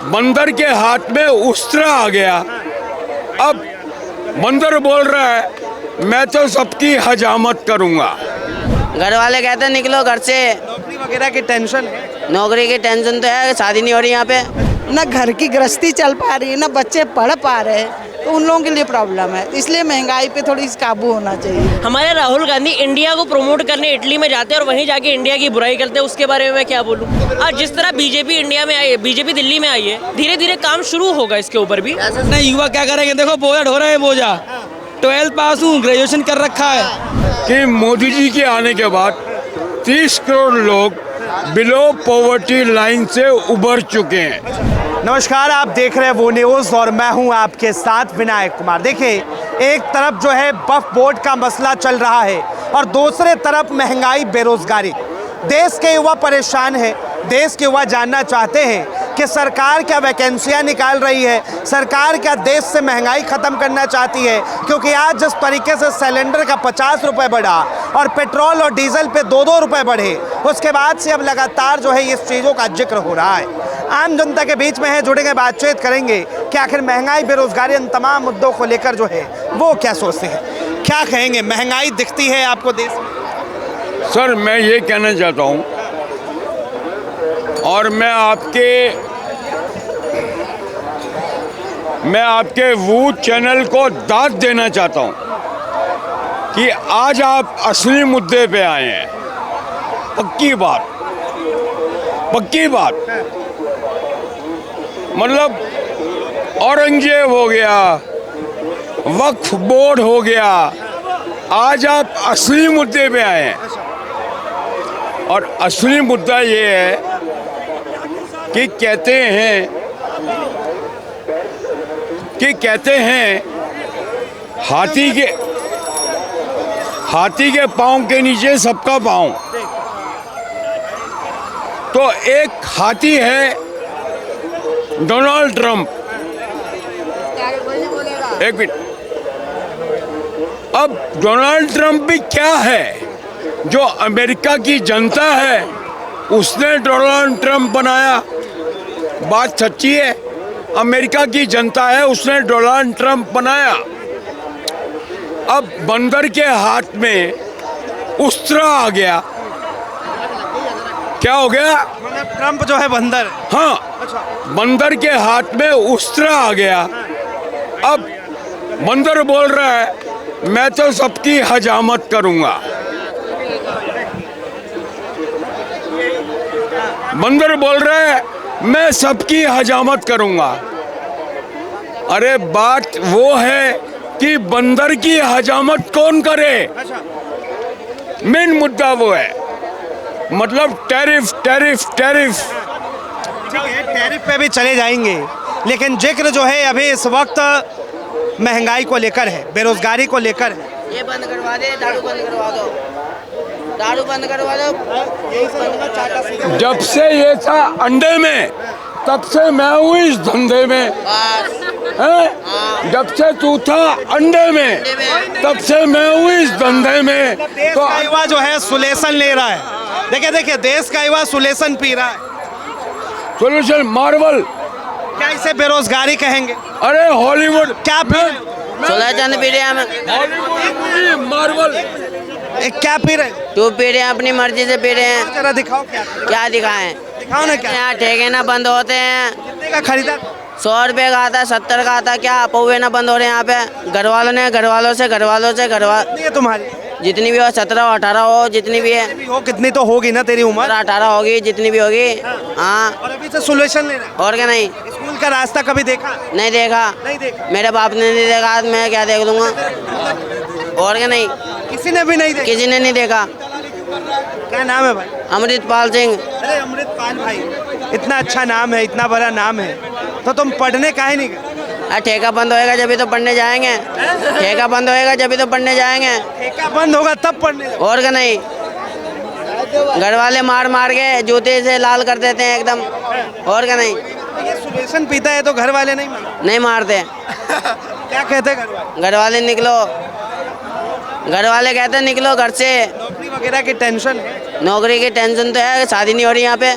बंदर के हाथ में उस्त्रा आ गया। अब बंदर बोल रहा है मैं तो सबकी हजामत करूंगा। घर वाले कहते हैं निकलो घर से। नौकरी वगैरह की टेंशन है? नौकरी की टेंशन तो है, शादी नहीं हो रही यहाँ पे। ना घर की गृहस्थी चल पा रही है, ना बच्चे पढ़ पा रहे हैं, तो उन लोगों के लिए प्रॉब्लम है। इसलिए महंगाई पे थोड़ी काबू होना चाहिए। हमारे राहुल गांधी इंडिया को प्रमोट करने इटली में जाते हैं और वहीं जाके इंडिया की बुराई करते हैं, उसके बारे में मैं क्या बोलूं। आज जिस तरह बीजेपी इंडिया में आई है, बीजेपी दिल्ली में आई है, धीरे धीरे काम शुरू होगा इसके ऊपर भी। नहीं, युवा क्या करेंगे? देखो बोझा ढो रहे हैं, बोझा 12th पास हूँ, ग्रेजुएशन कर रखा है। कि मोदी जी के आने के बाद 30 करोड़ लोग बिलो पॉवर्टी लाइन से उबर चुके हैं। नमस्कार, आप देख रहे हैं वो न्यूज़ और मैं हूं आपके साथ विनायक कुमार। देखिए, एक तरफ जो है वक्फ बोर्ड का मसला चल रहा है और दूसरे तरफ महंगाई, बेरोजगारी। देश के युवा परेशान हैं। देश के युवा जानना चाहते हैं कि सरकार क्या वैकेंसियां निकाल रही है, सरकार क्या देश से महंगाई ख़त्म करना चाहती है। क्योंकि आज जिस तरीके से सिलेंडर का 50 रुपये बढ़ा और पेट्रोल और डीजल पे 2-2 रुपये बढ़े, उसके बाद से अब लगातार जो है इस चीज़ों का जिक्र हो रहा है। आम जनता के बीच में है, जुड़ेंगे, बातचीत करेंगे कि आखिर महंगाई, बेरोजगारी, इन तमाम मुद्दों को लेकर जो है वो क्या सोचते हैं, क्या कहेंगे। महंगाई दिखती है आपको देश में? सर, मैं ये कहना चाहता हूँ और मैं आपके वो चैनल को दाद देना चाहता हूँ कि आज आप असली मुद्दे पे आए हैं। पक्की बात मतलब औरंगजेब हो गया, वक्फ बोर्ड हो गया, आज आप असली मुद्दे पे आए हैं। और असली मुद्दा ये है कि कहते हैं हाथी के पाँव के नीचे सबका पाँव। तो एक हाथी है डोनाल्ड ट्रंप। एक मिनट, अब डोनाल्ड ट्रंप भी क्या है? जो अमेरिका की जनता है उसने डोनाल्ड ट्रंप बनाया। बात सच्ची है, अमेरिका की जनता है, उसने डोनाल्ड ट्रंप बनाया। अब बंदर के हाथ में उस्त्रा आ गया। क्या हो गया? मतलब ट्रंप जो है बंदर है। हाँ, बंदर के हाथ में उस्त्रा आ गया। अब बंदर बोल रहा है मैं तो सबकी हजामत करूंगा। बंदर बोल रहा है मैं सबकी हजामत करूंगा। अरे बात वो है कि बंदर की हजामत कौन करे? मेन मुद्दा वो है, मतलब टैरिफ। टैरिफ पे भी चले जाएंगे, लेकिन जिक्र जो है अभी इस वक्त महंगाई को लेकर है, बेरोजगारी को लेकर है। ये बंद करवा दे, दारू बंद करवा दो, दारू बंद करवा दो। जब से ये था अंडे में, तब से मैं हूँ इस धंधे में। जब से तू था अंडे में, तब से मैं हूँ इस धंधे में। देश का युवा जो है सुलेसन ले रहा है। देखिए, देश का युवा सुलेसन पी रहा है। Solution Marvel. क्या इसे बेरोजगारी कहेंगे? अरे हॉलीवुड क्या सुलेसन पी रहे हैं हम। Hollywood Marvel. क्या पी रहे? तू पी रहे हैं, अपनी मर्जी से पी रहे हैं। जरा दिखाओ क्या दिखाएं? दिखाओ ना। क्या यहाँ ठेके ना बंद होते हैं। कितने का खरीदा? 100 रुपये का आता, 70 का आता। क्या पौवे ना बंद हो रहे हैं यहाँ पे? घर वालों से कितनी है तुम्हारी? जितनी भी हो, 17 हो, 18 हो, जितनी भी है। हो कितनी तो होगी ना तेरी उम्र? 18 होगी, जितनी भी होगी। हाँ, और अभी से सोल्यूशन ले रहा है। और क्या? नहीं, स्कूल का रास्ता कभी देखा? नहीं देखा। नहीं देखा। मेरे बाप ने नहीं देखा, मैं क्या देख लूंगा? और क्या? नहीं, किसी ने भी नहीं देखा। किसी ने नहीं देखा। क्या नाम है भाई? अमृतपाल सिंह। अरे अमृतपाल भाई, इतना अच्छा नाम है, इतना बड़ा नाम है, तो तुम पढ़ने काहे नहीं गए? ठेका बंद होएगा जब तो पढ़ने जाएंगे। ठेका बंद होएगा जब तो पढ़ने जाएंगे। ठेका बंद होगा तब पढ़ने जाओगे। और क्या? नहीं, घर वाले मार के जूते से लाल कर देते हैं एकदम। और क्या? नहीं, ये सुलेसन पीता है तो घर वाले नहीं मारते। क्या कहते हैं घर वाले? घर वाले निकलो, घर वाले कहते हैं निकलो घर से। नौकरी वगैरह की टेंशन है? नौकरी की टेंशन तो है, शादी नहीं हो रही यहाँ पे।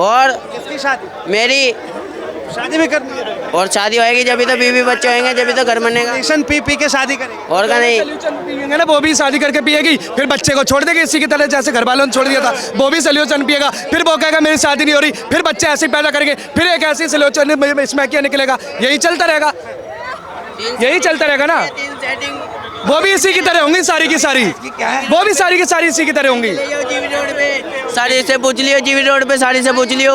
और किसकी शादी? मेरी शादी भी करनी है, और शादी होएगी जब तो बीवी बच्चे होंगे जब तो घर बनेगा। रेशन पी पी के शादी करेंगे। और का नहीं। पिएंगे ना, वो भी शादी करके पिएगी, फिर बच्चे को छोड़ देगी इसी की तरह जैसे घर वालों ने छोड़ दिया था। वो भी सल्यूशन पिएगा, फिर वो कहेगा मेरी शादी नहीं हो रही, फिर बच्चे ऐसे पैदा करेंगे, फिर एक ऐसी सल्यूशन इसमें क्या निकलेगा। यही चलता रहेगा, यही चलता रहेगा ना। वो भी इसी की तरह होंगी सारी की सारी, वो भी सारी की सारी इसी की तरह होंगी। साड़ी से पूछ लियो, जीवी रोड पे साड़ी से पूछ लियो,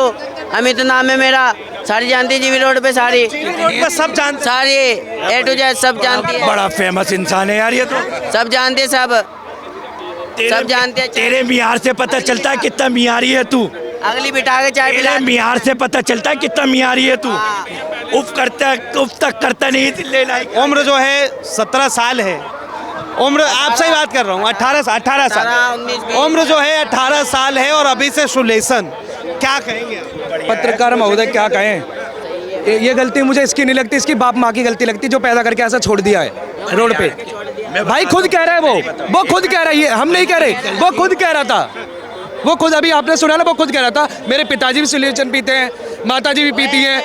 अमित नाम है मेरा, सारी जानती है जीवी रोड पे सारी, रोड पर सब जानते सारी ए टू जेड सब जानती है, बड़ा फेमस इंसान है यार ये तो। सब जानते हैं, सब जानते हैं। तेरे मियार से पता चलता है कितना मियारी है तू। अगली बिठा के चाय पिला। तेरे मियार से पता चलता है कितना मियारी है तू। उफ करता उफ तक करता नहीं ले लायक। हैं। उम्र जो है 17 साल है, उम्र आपसे ही बात कर रहा हूँ, 18 साल उम्र जो है 18 साल है और अभी से सुलेसन, क्या कहेंगे आप? पत्रकार महोदय क्या कहें, ये गलती मुझे इसकी नहीं लगती, इसकी बाप माँ की गलती लगती जो पैदा करके ऐसा छोड़ दिया है रोड पे। भाई खुद कह रहा है, वो खुद कह रहा है, ये हम नहीं कह रहे, वो खुद कह रहा था, वो खुद अभी आपने सुना ना, वो खुद कह रहा था मेरे पिताजी भी सल्यूशन पीते हैं, माताजी भी पीती हैं,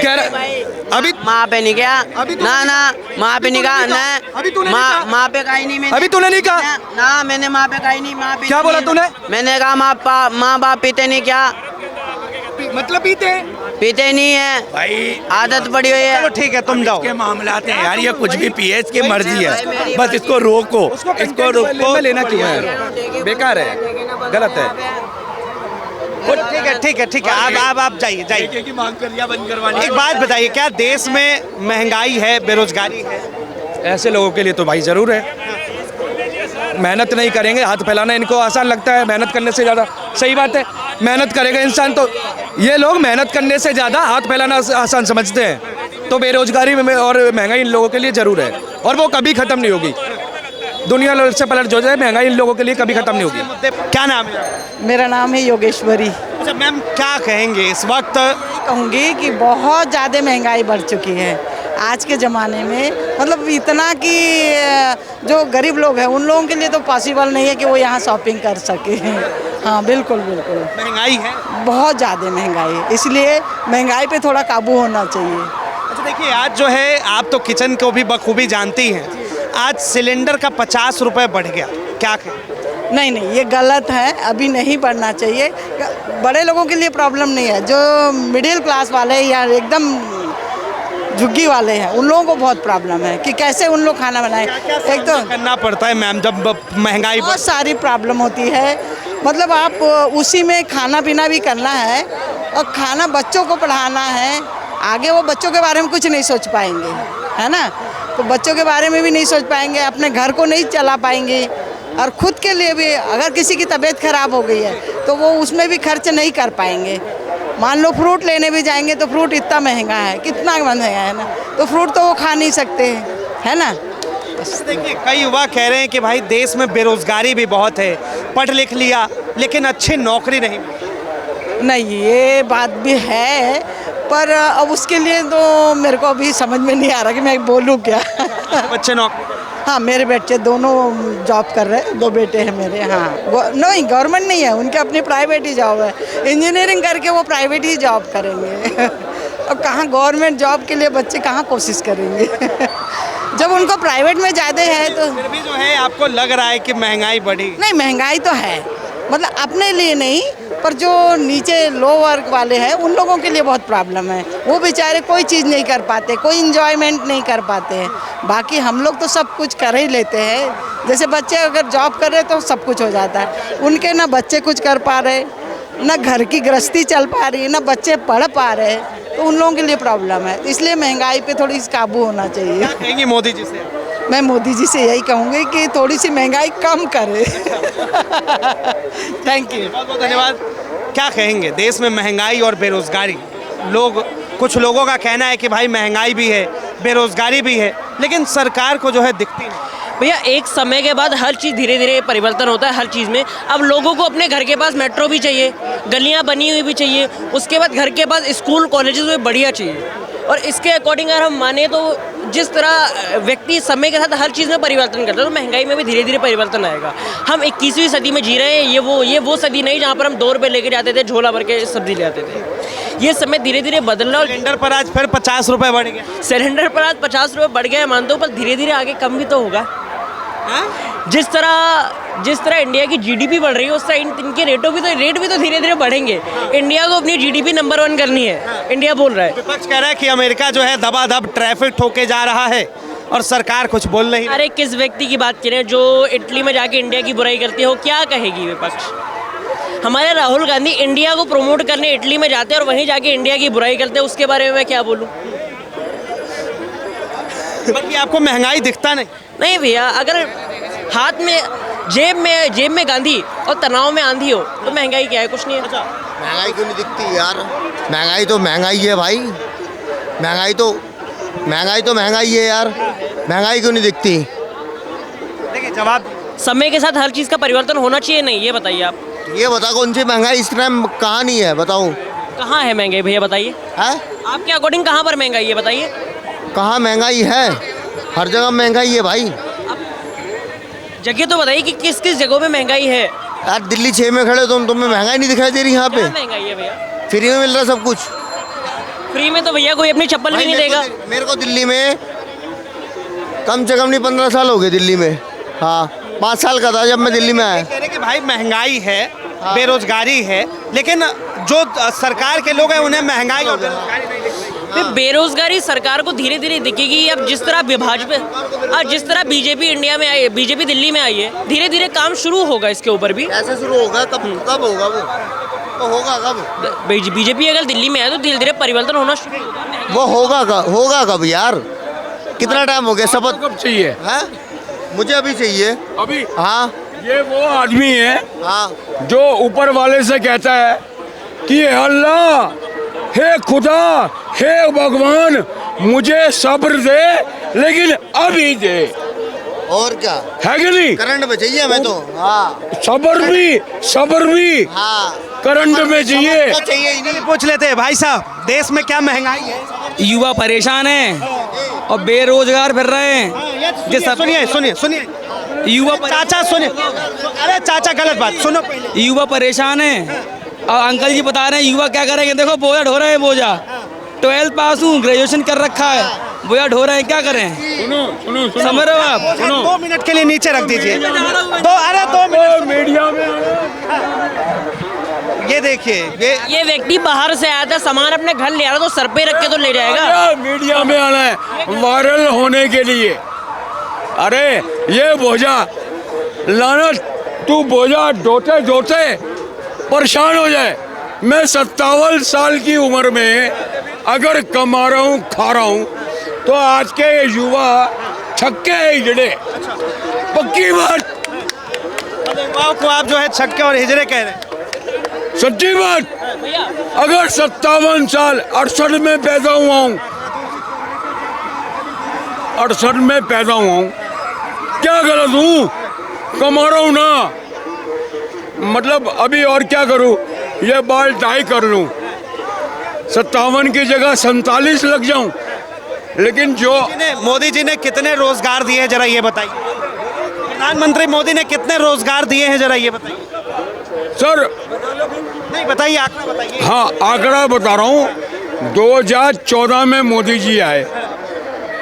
कह रहा अभी माँ पे नहीं क्या, ना माँ पे नहीं कहा ना, अभी तूने माँ पे कहा ही नहीं मैंने। अभी तूने नहीं कहा ना, मैंने माँ पे कहा ही नहीं। माँ पे क्या बोला तूने? मैंने कहा माँ बाप पीते नहीं क्या, मतलब पीते नहीं है भाई आदत पड़ी हुई है। चलो ठीक है, तुम जाओ। के मामलात हैं यार, ये कुछ भी पिए, इसकी मर्जी है, बस इसको रोको, इसको रोको। लेना क्यों है, बेकार है, गलत है। ठीक है, आप जाइए। की मांग कर लिया बंद करवाने। एक बात बताइए, क्या देश में महंगाई है, बेरोजगारी है? ऐसे लोगों के लिए तो भाई ज़रूर है। मेहनत नहीं करेंगे, हाथ फैलाना इनको आसान लगता है मेहनत करने से ज़्यादा। सही बात है, मेहनत करेगा इंसान तो, ये लोग मेहनत करने से ज़्यादा हाथ फैलाना आसान समझते हैं। तो बेरोजगारी में और महंगाई इन लोगों के लिए ज़रूर है, और वो कभी ख़त्म नहीं होगी। दुनिया से पलट जो जाए, महंगाई इन लोगों के लिए कभी ख़त्म नहीं होगी। क्या नाम है? मेरा नाम है योगेश्वरी। अच्छा मैम, क्या कहेंगे इस वक्त? कहूँगी कि बहुत ज़्यादा महंगाई बढ़ चुकी है आज के ज़माने में, मतलब इतना कि जो गरीब लोग हैं उन लोगों के लिए तो पॉसिबल नहीं है कि वो यहाँ शॉपिंग कर सके। हाँ बिल्कुल, महंगाई है, बहुत ज़्यादा महंगाई है, इसलिए महंगाई पे थोड़ा काबू होना चाहिए। अच्छा देखिए, आज जो है आप तो किचन को भी बखूबी जानती हैं, आज सिलेंडर का 50 रुपये बढ़ गया, क्या कहें? नहीं, ये गलत है, अभी नहीं बढ़ना चाहिए। बड़े लोगों के लिए प्रॉब्लम नहीं है, जो मिडिल क्लास वाले या एकदम झुग्गी वाले हैं उन लोगों को बहुत प्रॉब्लम है कि कैसे उन लोग खाना बनाएं। एक तो करना पड़ता है मैम जब महंगाई बहुत सारी प्रॉब्लम होती है, मतलब आप उसी में खाना पीना भी करना है और खाना बच्चों को पढ़ाना है, आगे वो बच्चों के बारे में कुछ नहीं सोच पाएंगे, है ना। तो बच्चों के बारे में भी नहीं सोच पाएंगे, अपने घर को नहीं चला पाएंगे, और ख़ुद के लिए भी अगर किसी की तबीयत ख़राब हो गई है तो वो उसमें भी खर्च नहीं कर पाएंगे। मान लो फ्रूट लेने भी जाएंगे तो फ्रूट इतना महंगा है, कितना महंगा है ना, तो फ्रूट तो वो खा नहीं सकते हैं, है ना। देखिए, कई युवा कह रहे हैं कि भाई देश में बेरोजगारी भी बहुत है, पढ़ लिख लिया लेकिन अच्छी नौकरी नहीं मिली। नहीं, ये बात भी है, पर अब उसके लिए तो मेरे को अभी समझ में नहीं आ रहा कि मैं बोलूँ क्या। बच्चे नौकरी, हाँ मेरे बच्चे दोनों जॉब कर रहे हैं, 2 बेटे हैं मेरे। हाँ नहीं, गवर्नमेंट नहीं है, उनके अपनी प्राइवेट ही जॉब है, इंजीनियरिंग करके वो प्राइवेट ही जॉब करेंगे। और कहाँ गवर्नमेंट जॉब के लिए बच्चे कहाँ कोशिश करेंगे। जब उनको प्राइवेट में ज़्यादा है तो फिर भी जो है आपको लग रहा है कि महंगाई बढ़ी? नहीं, महंगाई तो है, मतलब अपने लिए नहीं, पर जो नीचे लो वर्ग वाले हैं उन लोगों के लिए बहुत प्रॉब्लम है। वो बेचारे कोई चीज़ नहीं कर पाते, कोई इंजॉयमेंट नहीं कर पाते हैं। बाकी हम लोग तो सब कुछ कर ही लेते हैं, जैसे बच्चे अगर जॉब कर रहे तो सब कुछ हो जाता है, उनके ना बच्चे कुछ कर पा रहे, ना घर की गृहस्थी चल पा रही, ना बच्चे पढ़ पा रहे, तो उन लोगों के लिए प्रॉब्लम है। इसलिए महंगाई पे थोड़ी काबू होना चाहिए। क्या कहेंगे मोदी जी से? मैं मोदी जी से यही कहूँगी कि थोड़ी सी महंगाई कम करे। थैंक यू, बहुत बहुत धन्यवाद। क्या कहेंगे देश में महंगाई और बेरोजगारी? कुछ लोगों का कहना है कि भाई महंगाई भी है, बेरोजगारी भी है, लेकिन सरकार को जो है दिखती नहीं। भैया एक समय के बाद हर चीज़ धीरे धीरे परिवर्तन होता है हर चीज़ में। अब लोगों को अपने घर के पास मेट्रो भी चाहिए, गलियां बनी हुई भी चाहिए, उसके बाद घर के पास स्कूल कॉलेजेस में बढ़िया चाहिए। और इसके अकॉर्डिंग अगर हम माने तो जिस तरह व्यक्ति समय के साथ हर चीज़ में परिवर्तन करता है तो महंगाई में भी धीरे धीरे परिवर्तन आएगा। हम 21वीं सदी में जी रहे हैं, ये वो सदी नहीं जहाँ पर हम 2 रुपये लेके जाते थे, झोला भर के सब्जी ले आते थे। ये समय धीरे धीरे बदल रहा है। सिलेंडर पर आज फिर 50 रुपए बढ़ गए। और सिलेंडर पर आज 50 रुपये बढ़ गया है मानता हूँ, पर धीरे धीरे आगे कम भी तो होगा। जिस तरह इंडिया की जीडीपी बढ़ रही है उस तरह इनके रेट भी तो धीरे धीरे बढ़ेंगे। इंडिया को अपनी जीडीपी नंबर 1 करनी है, इंडिया बोल रहा है। विपक्ष कह रहा है कि अमेरिका जो है दबादब ट्रैफिक ठोके जा रहा है और सरकार कुछ बोल नहीं। अरे किस व्यक्ति की बात करें जो इटली में जाके इंडिया की बुराई करती है, वो क्या कहेगी विपक्ष? हमारे राहुल गांधी इंडिया को प्रमोट करने इटली में जाते हैं और वहीं जाके इंडिया की बुराई करते हैं, उसके बारे में मैं क्या बोलूँ? बाकी आपको महंगाई दिखता नहीं भैया, अगर हाथ में जेब में गांधी और तनाव में आंधी हो तो महंगाई क्या है? कुछ नहीं है। महंगाई क्यों नहीं दिखती यार? महंगाई तो महंगाई है भाई, महंगाई तो महंगाई है यार, महंगाई क्यों नहीं दिखती? देखिए जवाब समय के साथ हर चीज़ का परिवर्तन होना चाहिए, नहीं ये बताइए आप। ये बता कौन सी महंगाई इस टाइम कहाँ नहीं है, बताओ। कहाँ है महंगाई भैया बताइए? है आपके अकॉर्डिंग कहाँ पर महंगाई है बताइए? कहाँ महंगाई है? हर जगह महंगाई है भाई। जगह तो बताइए कि किस किस जगहों में महंगाई है? यार दिल्ली 6 में खड़े तुम, तुम्हें महंगाई नहीं दिखाई दे रही यहाँ पे? क्या महंगाई है भैया? फ्री में मिल रहा सब कुछ। फ्री में तो भैया कोई अपनी चप्पल भी भाई नहीं देगा। मेरे को दिल्ली में कम से कम नहीं 15 साल हो गए दिल्ली में। हाँ 5 साल का था जब मैं दिल्ली में आया। कह रहे कि भाई महंगाई है, बेरोजगारी है, लेकिन जो सरकार के लोग हैं उन्हें महंगाई और बेरोजगारी नहीं दिखती। बेरोजगारी सरकार को धीरे धीरे दिखेगी। अब जिस तरह बीजेपी इंडिया में आई है, बीजेपी दिल्ली में आई है, धीरे धीरे काम शुरू होगा इसके ऊपर भी। कैसे शुरू होगा? कब होगा वो? तो होगा कब? बीजेपी अगर दिल्ली में आए तो धीरे धीरे परिवर्तन होना शुरू होगा। वो होगा कब यार? कितना टाइम हो गया? शपथ कब चाहिए? है मुझे अभी चाहिए। अभी? हाँ ये वो आदमी है हाँ जो ऊपर वाले से कहता है कि अल्लाह, हे खुदा, हे भगवान, मुझे सब्र दे लेकिन अभी दे। और क्या है कि नहीं? करंट में चाहिए हमें तो। हाँ सब्र भी हाँ करंट में चाहिए। तो चाहिए ही नहीं। पूछ लेते हैं भाई साहब, देश में क्या महंगाई है? युवा परेशान हैं और बेरोजगार फिर रहे हैं। सुनिए युवा चाचा सुनिए। अरे चाचा गलत बात सुनो पहले। युवा परेशान हैं और अंकल जी बता रहे हैं युवा क्या करेंगे। देखो बोझा ढो रहे हैं, बोझा 12th पास हूँ, ग्रेजुएशन कर रखा है, बोझा ढो रहे हैं, क्या करें? सुनो समझ रहे हो आप? 2 मिनट के लिए नीचे रख दीजिए। 2 मिनट मीडिया में ये देखिए, ये व्यक्ति बाहर से आया था, सामान अपने घर ले आ रहा तो सर पे रख के तो ले जाएगा। मीडिया में आना है वायरल होने के लिए। अरे ये बोझा लाना, तू बोझा ढोते ढोते परेशान हो जाए। मैं 57 साल की उम्र में अगर कमा रहा हूँ, खा रहा हूँ, तो आज के युवा छक्के हिजड़े, पक्की बात। युवाओं को आप जो है छक्के और हिजड़े कह रहे हैं। सच्ची बात। अगर 57 साल 68 में पैदा हुआ हूँ, 68 में पैदा हुआ हूँ, क्या गलत हूँ? कमा रहा हूँ ना, मतलब अभी और क्या करूँ? ये बाल डाई कर लूँ, 57 की जगह 47 लग जाऊँ। लेकिन जो मोदी जी ने कितने रोजगार दिए हैं जरा ये बताइए। प्रधानमंत्री मोदी ने कितने रोजगार दिए हैं जरा ये बताइए। सर नहीं बताइए, आंकड़ा बताइए। हाँ आंकड़ा बता रहा हूँ। 2014 में मोदी जी आए,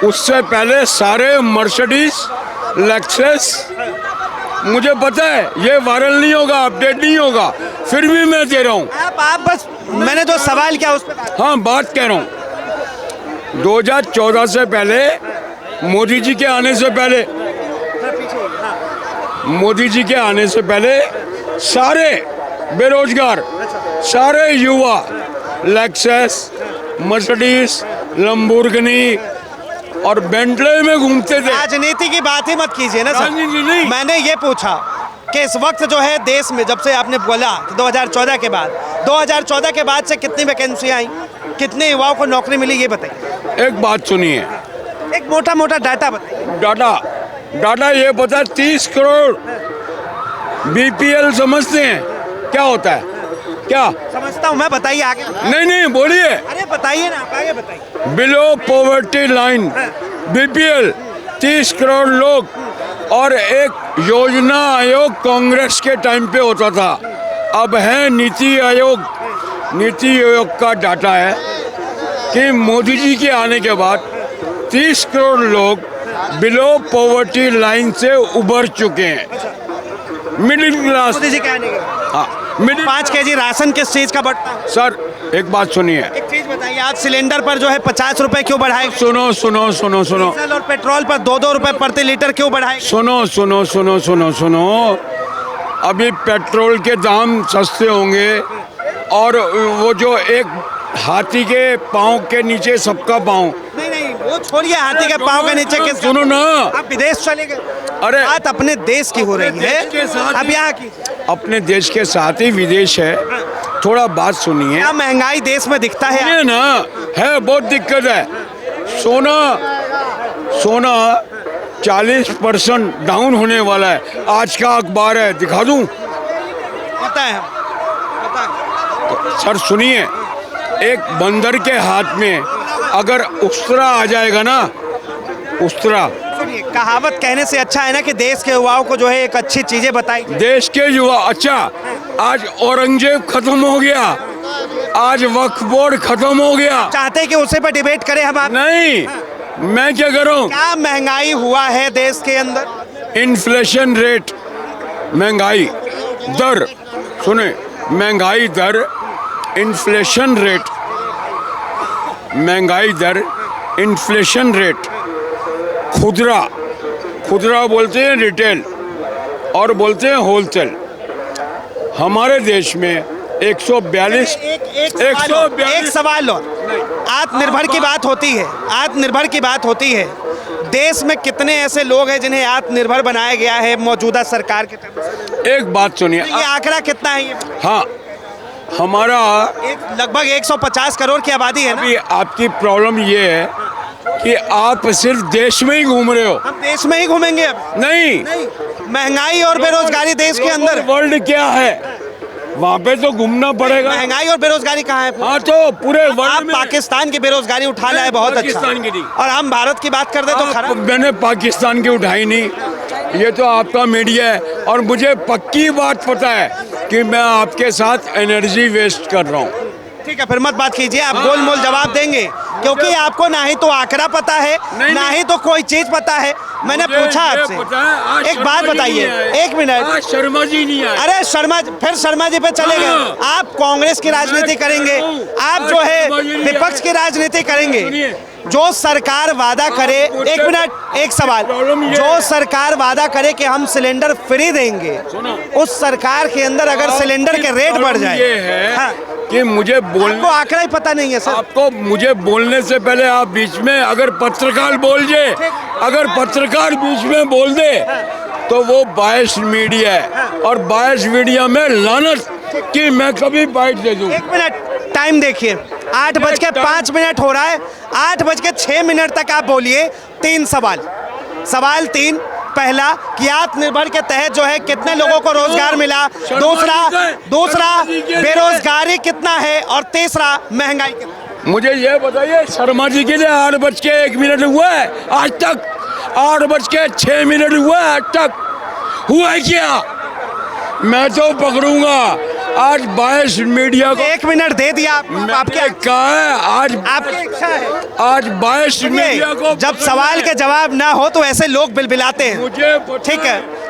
उससे पहले सारे मर्सिडीज, लेक्सस, मुझे पता है ये वायरल नहीं होगा, अपडेट नहीं होगा, फिर भी मैं दे रहा हूँ। आप बस मैंने जो सवाल किया उस पर हाँ बात कह रहा हूँ। 2014 से पहले, मोदी जी के आने से पहले, मोदी जी के आने से पहले सारे बेरोजगार, सारे युवा लेक्सस, मर्सिडीज, लंबोर्गिनी और बेंटले में घूमते थे। राजनीति की बात ही मत कीजिए ना सर। राजनीति नहीं। मैंने ये पूछा कि इस वक्त जो है देश में, जब से आपने बोला कि 2014 के बाद से कितनी वैकेंसी आई, कितने युवाओं को नौकरी मिली, ये बताइए। एक बात सुनिए, एक मोटा मोटा डाटा बताइए। डाटा ये पता, 30 करोड़ बीपीएल समझते हैं क्या होता है? क्या समझता हूँ मैं, बताइए आगे। नहीं बोलिए। अरे बताइए ना, आप आगे बताइए। Below poverty line, BPL 30 crore लोग। और एक योजना आयोग कांग्रेस के टाइम पे होता था, अब है नीति आयोग। नीति आयोग का डाटा है कि मोदी जी के आने के बाद 30 करोड़ लोग बिलो पॉवर्टी लाइन से उबर चुके हैं। Middle class. मोदी जी कहने के हाँ, मिडिल 5 केजी राशन किस चीज का बढ़ता है? सर एक बात सुनिए, एक चीज बताइए, आज सिलेंडर पर जो है 50 रुपए क्यों बढ़ाए? सुनो सुनो सुनो सुनो डीजल और पेट्रोल पर 2-2 रुपए प्रति लीटर क्यों बढ़ाए? सुनो सुनो सुनो सुनो सुनो अभी पेट्रोल के दाम सस्ते होंगे और वो जो एक हाथी के पाँव के नीचे सबका पाँव। नहीं नहीं, वो छोड़िए, हाथी के पाँव के नीचे किस? सुनो ना, आप विदेश चले गए। अरे बात अपने देश की हो रही है, अब यहाँ की। अपने देश के साथ ही विदेश है, थोड़ा बात सुनिए। क्या महंगाई देश में दिखता है? ये ना है, बहुत दिक्कत है। सोना 40% डाउन होने वाला है, आज का अखबार है, दिखा दूं? पता है, पता है। सर सुनिए, एक बंदर के हाथ में अगर उस्तरा आ जाएगा ना, उस्तरा, सुनिए, कहावत कहने से अच्छा है ना कि देश के युवाओं को जो है एक अच्छी चीजें बताई। देश के युवा, अच्छा आज औरंगजेब खत्म हो गया, आज वक्फ बोर्ड खत्म हो गया। चाहते हैं कि उसे पर डिबेट करें हम आप? नहीं, मैं क्या करूं? क्या महंगाई हुआ है देश के अंदर? इन्फ्लेशन रेट, महंगाई दर, सुने, महंगाई दर, इन्फ्लेशन रेट, महंगाई दर, इन्फ्लेशन रेट, खुदरा बोलते हैं रिटेल और बोलते हैं होलसेल। हमारे देश में 142 एक सवाल और, आत्मनिर्भर की बात होती है, आत्मनिर्भर की बात होती है। देश में कितने ऐसे लोग हैं जिन्हें आत्मनिर्भर बनाया गया है मौजूदा सरकार के तरफ से? एक बात सुनिए, ये आंकड़ा कितना है? ये हाँ, हमारा लगभग 150 करोड़ की आबादी है ना। अभी आपकी प्रॉब्लम ये है कि आप सिर्फ देश में ही घूम रहे हो। हम देश में ही घूमेंगे अब? नहीं, महंगाई और बेरोजगारी देश के अंदर। वर्ल्ड क्या है, वहाँ पे तो घूमना पड़ेगा। महंगाई और बेरोजगारी कहाँ है? हाँ, तो पूरे आप वर्ल्ड में। पाकिस्तान की बेरोजगारी उठा लाए, बहुत अच्छा। पाकिस्तान की नहीं। और हम भारत की बात कर दे तो खराब। मैंने पाकिस्तान की उठाई नहीं, ये तो आपका मीडिया है और मुझे पक्की बात पता है कि मैं आपके साथ एनर्जी वेस्ट कर रहा हूँ। ठीक है, फिर मत बात कीजिए, आप गोल-मोल जवाब देंगे क्योंकि आपको ना ही तो आंकड़ा पता है, ना ही तो कोई चीज पता है। मैंने पूछा आपसे, एक बात बताइए, एक मिनट। शर्मा जी नहीं आए। अरे फिर शर्मा जी पे चले गए। आप कांग्रेस की राजनीति करेंगे, आप जो है विपक्ष की राजनीति करेंगे। जो सरकार वादा करे, एक मिनट, एक सवाल, जो सरकार वादा करे कि हम सिलेंडर फ्री देंगे, उस सरकार के अंदर अगर सिलेंडर के रेट बढ़ जाए, ये है कि मुझे बोलने, आपको आंकड़ा ही पता नहीं है सर। आपको मुझे बोलने से पहले आप बीच में अगर पत्रकार बोल जाए, अगर पत्रकार बीच में बोल दे तो वो बायस मीडिया है और बायस मीडिया में लानत कि मैं कभी बाइट दे दूं। 1 मिनट टाइम देखिए, 8:05 हो रहा है, 8:06 तक आप बोलिए। 3 सवाल। सवाल 3, पहला कि आत्मनिर्भर के तहत जो है कितने लोगों को रोजगार मिला, दूसरा बेरोजगारी कितना है, और तीसरा महंगाई कितना। मुझे ये बताइए, शर्मा जी के लिए 8:01 हुआ है आज तक? 8:06 हुआ है आज तक? हुआ है क्या? मैं तो पकड़ूंगा आज बायस मीडिया को। 1 मिनट दे दिया आपके कहा है, आज आपकी इच्छा है। आज बायस मीडिया को। जब सवाल के जवाब ना हो तो ऐसे लोग बिलबिलाते हैं। मुझे ठीक है,